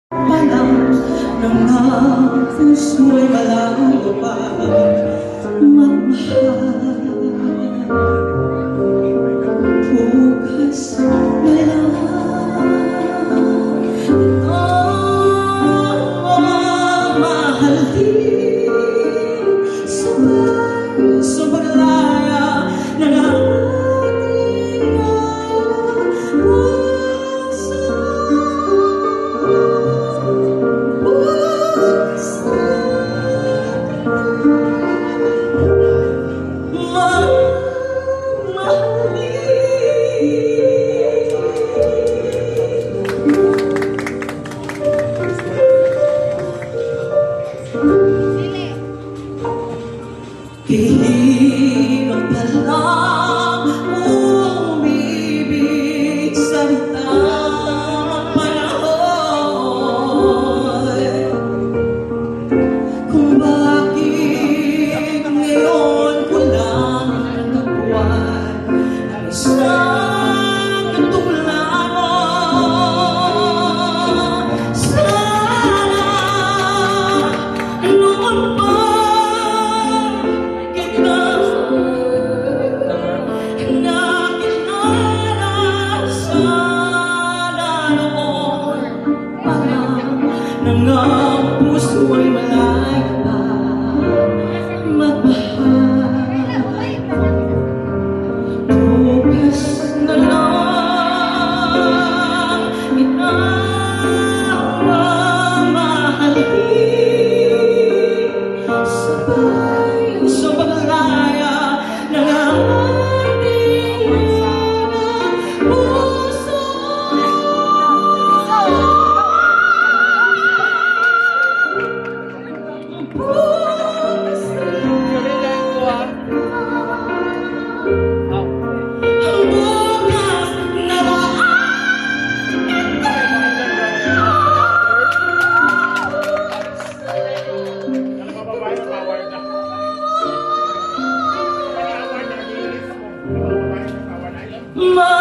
Palang ng puso'y malayo pa magmahal. Bukas na lang mahal din sa paglaya ng ating puso. Hihirap pa lang umibig sa litang panahon, kung bakit ngayon ko lang natagpuan ang isang katulad mo. Sana noon pa nang ang puso'y malayo pa magmahal. Bukas na lang itamahalin sabay sa paglaya ng ating mga puso. Ma